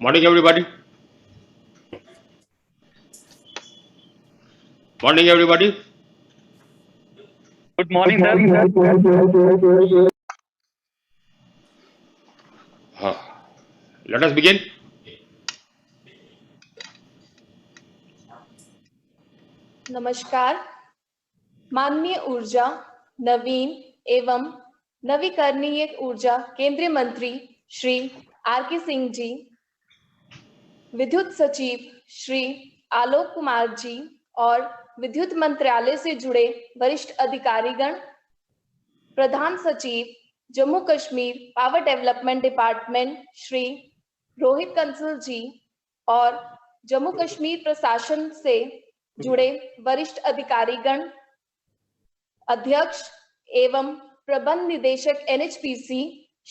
Morning, everybody. Morning, everybody. Good morning, sir. Uh, Let us begin. नमस्कार। माननीय ऊर्जा, नवीन एवं नवीकरणीय ऊर्जा केंद्रीय मंत्री श्री आर.के. सिंह जी, विद्युत सचिव श्री आलोक कुमार जी और विद्युत मंत्रालय से जुड़े वरिष्ठ अधिकारीगण, प्रधान सचिव Jammu Kashmir power development department Shri Rohit Kansal ji और जम्मू कश्मीर प्रशासन से जुड़े वरिष्ठ अधिकारीगण, अध्यक्ष एवं प्रबंध निदेशक एनएचपीसी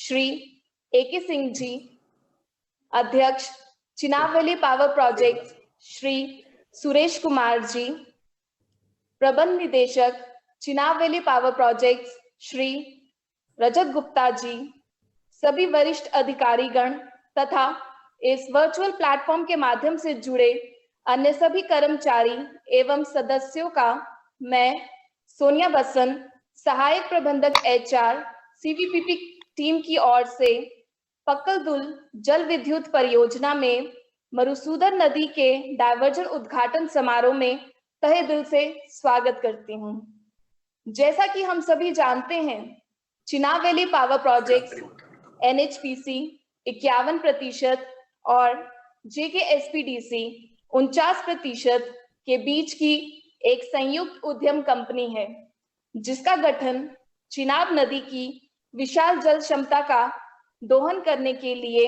श्री ए.के. सिंह जी, अध्यक्ष Chenab valley power project Shri Suresh Kumar ji, प्रबंध निदेशक Chenab valley power project Shri Rajat Gupta ji, सभी वरिष्ठ अधिकारीगण तथा इस वर्चुअल प्लेटफॉर्म के माध्यम से जुड़े अन्य सभी कर्मचारी एवं सदस्यों का मैं सोनिया बसन, सहायक प्रबंधक एचआर, सीवीपीपी टीम की ओर से पक्कलदुल जल विद्युत परियोजना में मरुसूदर नदी के डायवर्जन उद्घाटन समारोह में तहे दिल से स्वागत करती हूं। जैसा कि हम सभी जानते हैं, Chenab valley power project NHPC 51% और जेकेएसपीडीसी 49% के बीच की एक संयुक्त उद्यम कंपनी है, जिसका गठन चिनाब नदी की विशाल जल क्षमता का दोहन करने के लिए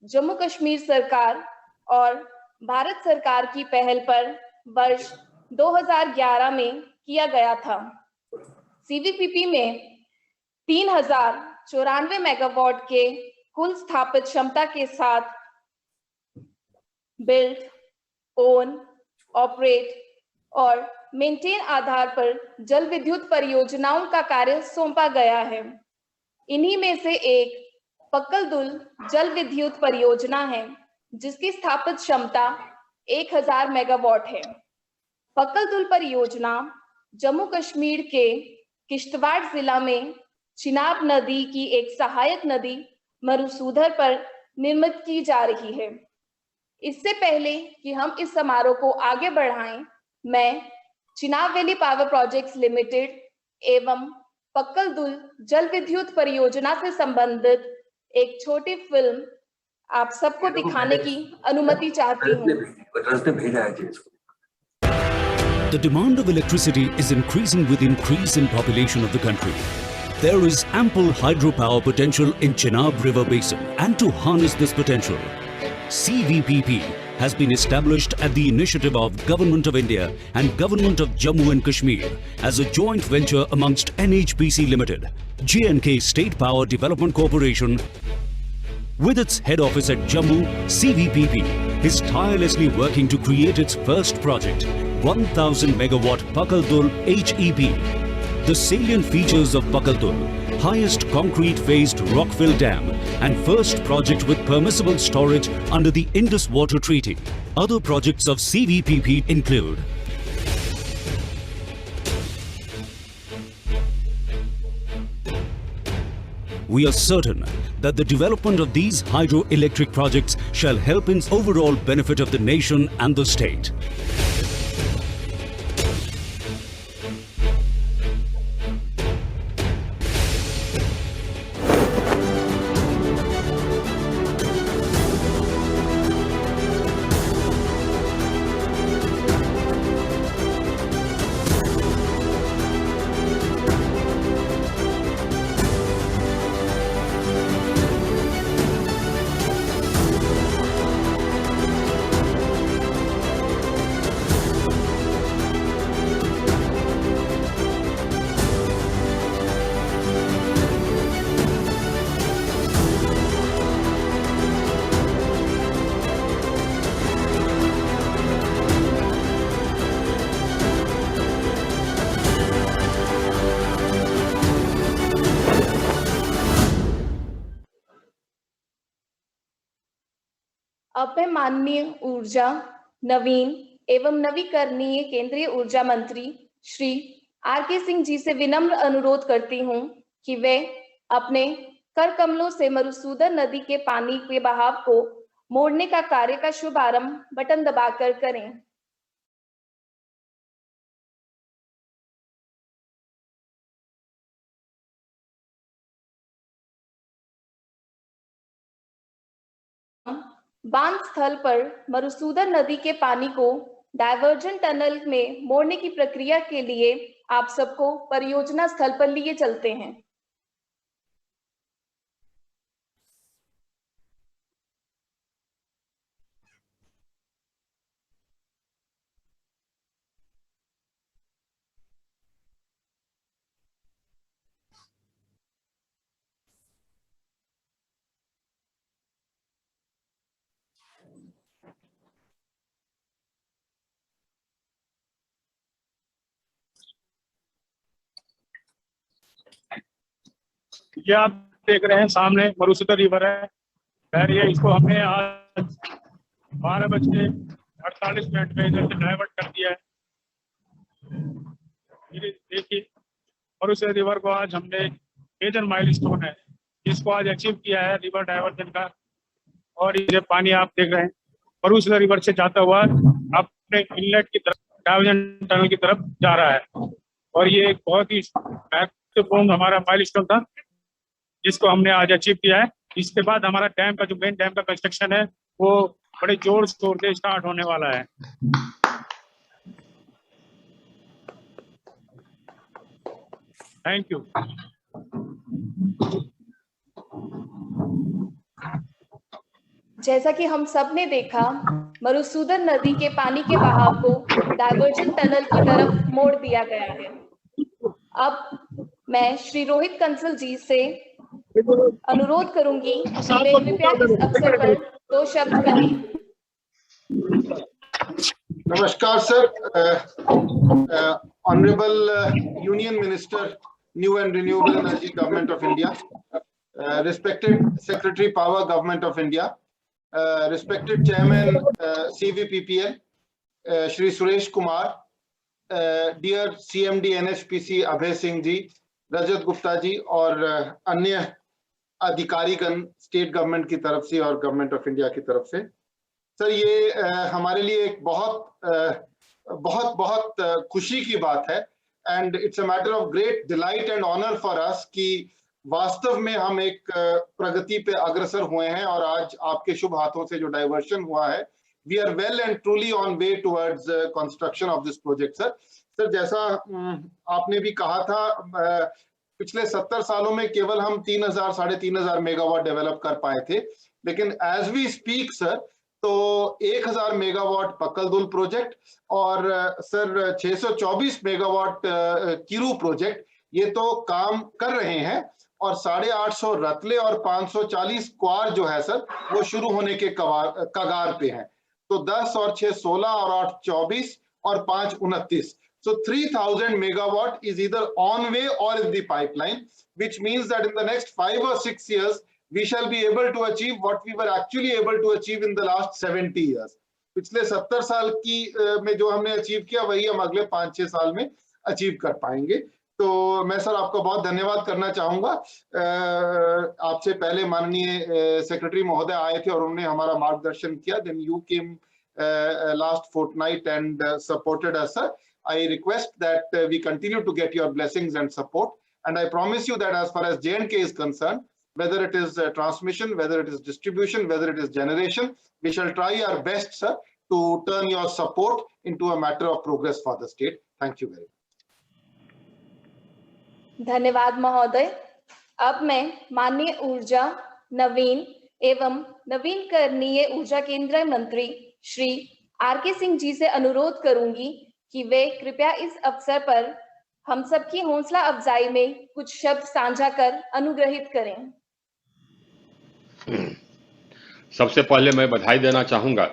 जम्मू कश्मीर सरकार और भारत सरकार की पहल पर वर्ष 2011 में किया गया था। सीवीपीपी में 3094 मेगावाट के कुल स्थापित क्षमता के साथ बिल्ड, ओन, ऑपरेट और मेंटेन आधार पर जल विद्युत परियोजनाओं का कार्य सौंपा गया है। इन्हीं में से एक पक्कलदुल जल विद्युत परियोजना है, जिसकी स्थापित क्षमता 1000 मेगावाट है। पक्कलदुल परियोजना जम्मू कश्मीर के किश्तवाड़ जिला में चिनाब नदी की एक सहायक नदी मरुसूदर पर निर्मित की जा रही है। इससे पहले कि हम इस समारोह को आगे बढ़ाएं, मैं Chenab valley power projects limited एवं पक्कलदुल जल विद्युत परियोजना से संबंधित एक छोटी फिल्म आप सबको दिखाने की अनुमति चाहती हूँ। The demand of electricity is increasing with increase in population of the country. There is ample hydropower potential in Chenab River Basin, and to harness this potential, CVPP has been established at the initiative of Government of India and Government of Jammu and Kashmir as a joint venture amongst NHPC Limited, J&K State Power Development Corporation. With its head office at Jammu, CVPP is tirelessly working to create its first project, 1000 megawatt Pacaldul HEP. The salient features of Pacaldul: highest concrete faced rockfill dam and first project with permissible storage under the Indus Water Treaty. Other projects of CVPP include we are certain that the development of these hydroelectric projects shall help in overall benefit of the nation and the state. अब मैं माननीय ऊर्जा, नवीन एवं नवीकरणीय केंद्रीय ऊर्जा मंत्री Shri R K. Singh ji से विनम्र अनुरोध करती हूँ कि वे अपने कर कमलों से मधुसूदन नदी के पानी के बहाव को मोड़ने का कार्य का शुभारंभ बटन दबाकर करें। बांध स्थल पर मधुसूदन नदी के पानी को डायवर्जन टनल में मोड़ने की प्रक्रिया के लिए आप सबको परियोजना स्थल पर लिए चलते हैं। ये आप देख रहे हैं सामने मधुसूदन रिवर है। खैर ये इसको हमने आज 12:48 में इधर से डाइवर्ट कर दिया है। ये देखिए मधुसूदन रिवर को आज हमने मेजर माइलस्टोन है, इसको आज अचीव किया है रिवर डाइवर्जन का। और ये पानी आप देख रहे हैं मधुसूदन रिवर से जाता हुआ अपने इनलेट की तरफ डाइवर्जन टनल की तरफ जा रहा है। और ये एक बहुत ही महत्वपूर्ण हमारा माइलस्टोन था जिसको हमने आज अचीव किया है। इसके बाद हमारा डैम का जो मेन डैम का कंस्ट्रक्शन है वो बड़े जोर शोर से स्टार्ट होने वाला है। Thank you. जैसा कि हम सब ने देखा, मधुसूदन नदी के पानी के बहाव को डायवर्जन टनल की तरफ मोड़ दिया गया है। अब मैं श्री रोहित कंसल जी से अनुरोध करूंगी कि वे कृपया इस अवसर पर 2 शब्द कहें। नमस्कार sir. Honourable union minister new and renewable energy government of India, respected secretary power government of India, respected chairman CVPPL Shri Suresh Kumar, dear CMD NHPC Abhay Singh ji, Rajat Gupta ji और अन्य अधिकारीगण स्टेट गवर्नमेंट की तरफ से और गवर्नमेंट ऑफ इंडिया की तरफ से। सर ये हमारे लिए एक बहुत खुशी की बात है and it's a matter of great delight and honour for us कि वास्तव में हम एक प्रगति पे अग्रसर हुए हैं और आज आपके शुभ हाथों से जो डाइवर्शन हुआ है, we are well and truly on way towards construction of this project. Sir जैसा आपने भी कहा था, पिछले 70 सालों में केवल हम 3,000-3,500 मेगावाट डेवलप कर पाए थे, लेकिन एज वी स्पीक सर तो 1,000 मेगावाट पक्कलदुल प्रोजेक्ट और सर 624 मेगावाट किरू प्रोजेक्ट ये तो काम कर रहे हैं और 850 रतले और 540 क्वार जो है सर वो शुरू होने के कगार पे हैं। तो 10 और 6 16 और 8 24 और 5 29, so 3,000 megawatt is either on way or in the pipeline, which means that in the next 5 or 6 years we shall be able to achieve what we were actually able to achieve in the last 70 years. पिछले 70 साल की में जो हमने achieve किया वही हम अगले 5-6 साल में अचीव कर पाएंगे। तो मैं सर आपका बहुत धन्यवाद करना चाहूंगा। आपसे पहले माननीय सेक्रेटरी महोदय आए थे और उन्होंने हमारा मार्गदर्शन किया। Then you came last fortnight and supported us, sir. I request that we continue to get your blessings and support, and I promise you that as far as J&K is concerned, whether it is transmission, whether it is distribution, whether it is generation, we shall try our best, sir, to turn your support into a matter of progress for the state. Thank you very much. धन्यवाद महोदय। अब मैं माननीय ऊर्जा, नवीन एवं नवीकरणीय ऊर्जा केंद्रीय मंत्री श्री आर.के. सिंह जी से अनुरोध करूंगी कि वे कृपया इस अवसर पर हम सबकी हौसला अफजाई में कुछ शब्द साझा कर अनुग्रहित करें। सबसे पहले मैं बधाई देना चाहूंगा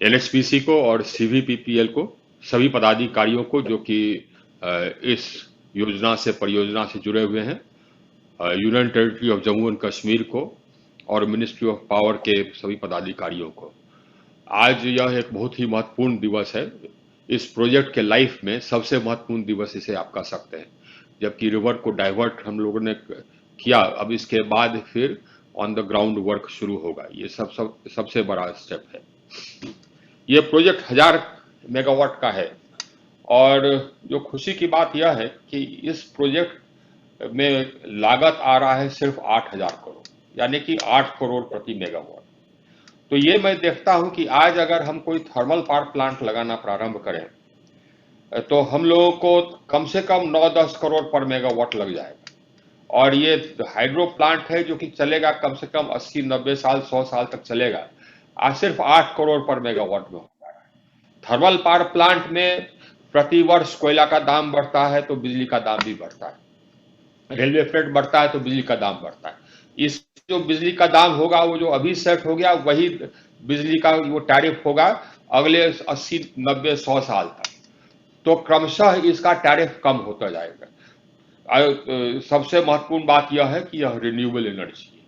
NHPC को और CVPPL को, सभी पदाधिकारियों को जो कि इस योजना से परियोजना से जुड़े हुए हैं, union territory of Jammu and Kashmir को और मिनिस्ट्री ऑफ पावर के सभी पदाधिकारियों को। आज यह एक बहुत ही महत्वपूर्ण दिवस है। इस प्रोजेक्ट के लाइफ में सबसे महत्वपूर्ण दिवस इसे आप कह सकते हैं, जबकि रिवर को डाइवर्ट हम लोगों ने किया। अब इसके बाद फिर ऑन द ग्राउंड वर्क शुरू होगा। ये सबसे बड़ा स्टेप है। ये प्रोजेक्ट 1000 मेगावाट का है और जो खुशी की बात यह है कि इस प्रोजेक्ट में लागत आ रहा है सिर्फ 8000 करोड़, यानी कि 8 करोड़ प्रति मेगावाट। तो ये मैं देखता हूं कि आज अगर हम कोई थर्मल पावर प्लांट लगाना प्रारंभ करें तो हम लोगों को कम से कम 9-10 करोड़ पर मेगावाट लग जाएगा। और ये हाइड्रो प्लांट है जो कि चलेगा कम से कम 80-90 साल 100 साल तक चलेगा। आज सिर्फ 8 करोड़ पर मेगावाट में होता है। थर्मल पावर प्लांट में प्रति वर्ष कोयला का दाम बढ़ता है तो बिजली का दाम भी बढ़ता है, रेलवे फ्रेट बढ़ता है तो बिजली का दाम बढ़ता है। इस जो बिजली का दाम होगा वो जो अभी सेट हो गया वही बिजली का वो टैरिफ होगा अगले 80-90-100 साल तक। तो क्रमशः इसका टैरिफ कम होता जाएगा। सबसे महत्वपूर्ण बात यह है कि यह रिन्यूएबल एनर्जी है।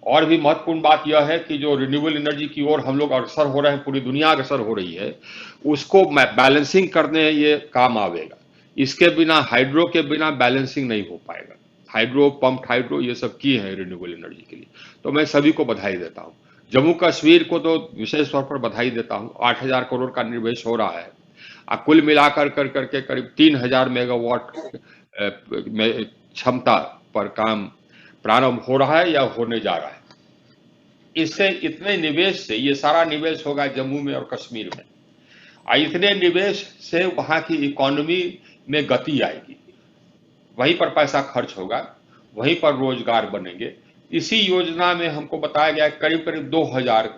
और भी महत्वपूर्ण बात यह है कि जो रिन्यूएबल एनर्जी की ओर हम लोग अग्रसर हो रहे हैं, पूरी दुनिया अग्रसर हो रही है, उसको बैलेंसिंग करने ये काम आवेगा। इसके बिना, हाइड्रो के बिना बैलेंसिंग नहीं हो पाएगा। हाइड्रो, पंप हाइड्रो, ये सब किए हैं रिन्यूएबल एनर्जी के लिए। तो मैं सभी को बधाई देता हूँ। जम्मू कश्मीर को तो विशेष तौर पर बधाई देता हूँ। 8000 करोड़ का निवेश हो रहा है। कुल मिलाकर करके करीब 3000 मेगावाट क्षमता पर काम प्रारंभ हो रहा है या होने जा रहा है। इससे, इतने निवेश से, ये सारा निवेश होगा जम्मू में और कश्मीर में। इतने निवेश से वहां की इकोनॉमी में गति आएगी, वहीं पर पैसा खर्च होगा, वहीं पर रोजगार बनेंगे। इसी योजना में हमको बताया गया करीब 2000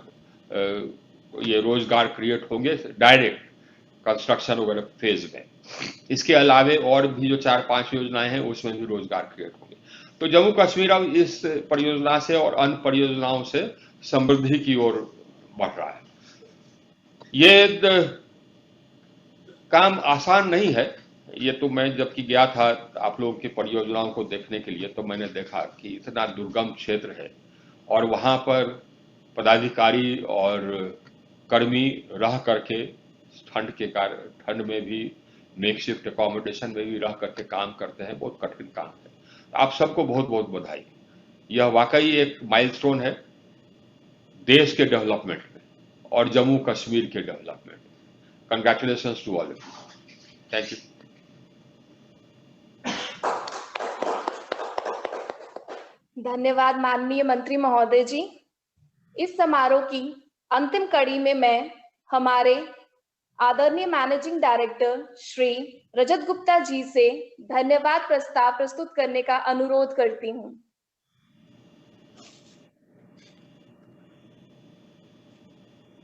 ये रोजगार क्रिएट होंगे डायरेक्ट कंस्ट्रक्शन वगैरह फेज में। इसके अलावे और भी जो 4-5 योजनाएं हैं उसमें भी रोजगार क्रिएट होंगे। तो जम्मू कश्मीर अब इस परियोजना से और अन्य परियोजनाओं से समृद्धि की ओर बढ़ रहा है। ये काम आसान नहीं है। ये तो मैं जबकि गया था आप लोगों की परियोजनाओं को देखने के लिए, तो मैंने देखा कि इतना दुर्गम क्षेत्र है और वहां पर पदाधिकारी और कर्मी रह करके ठंड में भी, मेकशिफ्ट अकोमोडेशन में भी रह करके काम करते हैं। बहुत कठिन काम है। आप सबको बहुत बहुत बधाई। यह वाकई एक माइलस्टोन है देश के डेवलपमेंट में और जम्मू कश्मीर के डेवलपमेंट में। Congratulations to all of you. Thank you. धन्यवाद माननीय मंत्री महोदय जी। इस समारोह की अंतिम कड़ी में मैं हमारे आदरणीय मैनेजिंग डायरेक्टर श्री रजत गुप्ता जी से धन्यवाद प्रस्ताव प्रस्तुत करने का अनुरोध करती हूं।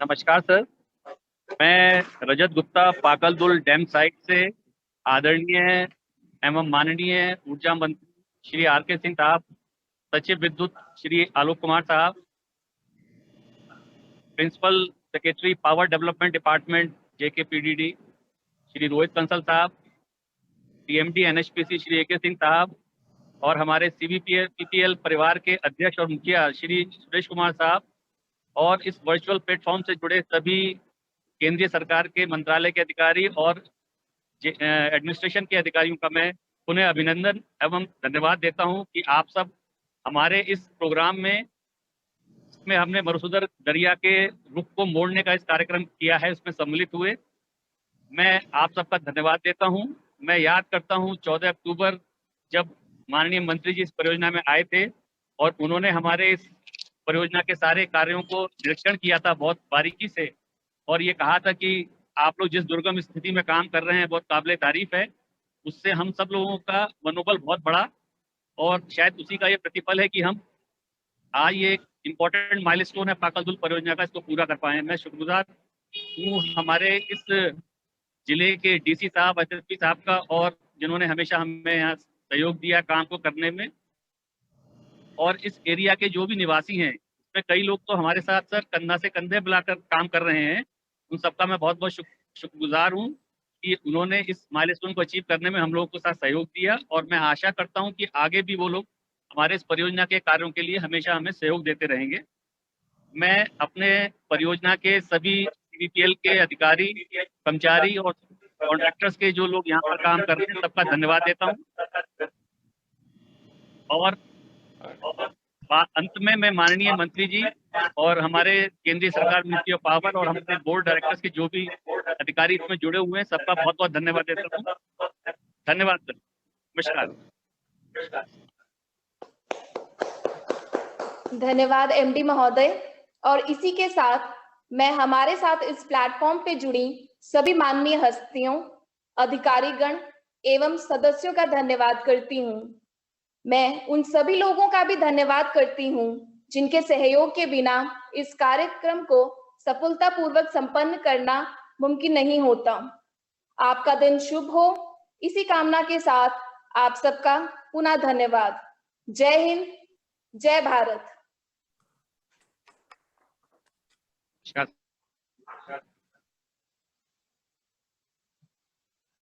नमस्कार सर, मैं रजत गुप्ता पाकलदुल डैम साइट से आदरणीय एवं माननीय ऊर्जा मंत्री श्री आर.के. सिंह साहब, सचिव विद्युत श्री आलोक कुमार साहब, principal secretary power development department JKPDD Shri Rohit Kansal साहब, TMD NHPC Shri A.K. Singh साहब और हमारे CVPPL परिवार के अध्यक्ष और मुखिया श्री सुरेश कुमार साहब और इस वर्चुअल प्लेटफॉर्म से जुड़े सभी केंद्रीय सरकार के मंत्रालय के अधिकारी और एडमिनिस्ट्रेशन के अधिकारियों का मैं पुनः अभिनंदन एवं धन्यवाद देता हूं कि आप सब हमारे इस प्रोग्राम में हमने मरुसुदर दरिया के रुख को मोड़ने का इस कार्यक्रम किया है, उसमें सम्मिलित हुए। मैं आप सबका धन्यवाद देता हूं। मैं याद करता हूं 14 अक्टूबर जब माननीय मंत्री जी इस परियोजना में आए थे और उन्होंने हमारे इस परियोजना के सारे कार्यों को निरीक्षण किया था बहुत बारीकी से और ये कहा था कि आप लोग जिस दुर्गम स्थिति में काम कर रहे हैं बहुत काबिल तारीफ है। उससे हम सब लोगों का मनोबल बहुत बढ़ा और शायद उसी का ये प्रतिफल है कि हम आज ये इम्पोर्टेंट माइलस्टोन है पाकलदुल परियोजना का, इसको पूरा कर पाए। मैं शुक्रगुजार हूँ हमारे इस जिले के DC साहब, SSP साहब का और जिन्होंने हमेशा हमें यहाँ सहयोग दिया काम को करने में। और इस एरिया के जो भी निवासी हैं उसमें कई लोग तो हमारे साथ सर कंधा से कंधे मिलाकर काम कर रहे हैं। उन सबका मैं बहुत बहुत शुक्रगुजार हूँ कि उन्होंने इस माइलस्टोन को अचीव करने में हम लोगों के साथ सहयोग दिया और मैं आशा करता हूँ कि आगे भी वो लोग हमारे इस परियोजना के कार्यों के लिए हमेशा हमें सहयोग देते रहेंगे। मैं अपने परियोजना के सभी CBPL के अधिकारी, कर्मचारी और कॉन्ट्रैक्टर्स के जो लोग यहाँ पर काम कर रहे हैं सबका धन्यवाद देता हूँ। और अंत में मैं माननीय मंत्री जी और हमारे केंद्रीय सरकार मिनिस्ट्री ऑफ पावर और हमारे बोर्ड डायरेक्टर्स के जो भी अधिकारी इसमें जुड़े हुए हैं सबका बहुत बहुत धन्यवाद देता हूँ। धन्यवाद सर। नमस्कार। धन्यवाद MD महोदय। और इसी के साथ मैं हमारे साथ इस प्लेटफॉर्म पे जुड़ी सभी माननीय हस्तियों, अधिकारीगण एवं सदस्यों का धन्यवाद करती हूँ। मैं उन सभी लोगों का भी धन्यवाद करती हूँ जिनके सहयोग के बिना इस कार्यक्रम को सफलतापूर्वक संपन्न करना मुमकिन नहीं होता। आपका दिन शुभ हो, इसी कामना के साथ आप सबका पुनः धन्यवाद। जय हिंद, जय भारत। नमस्कार।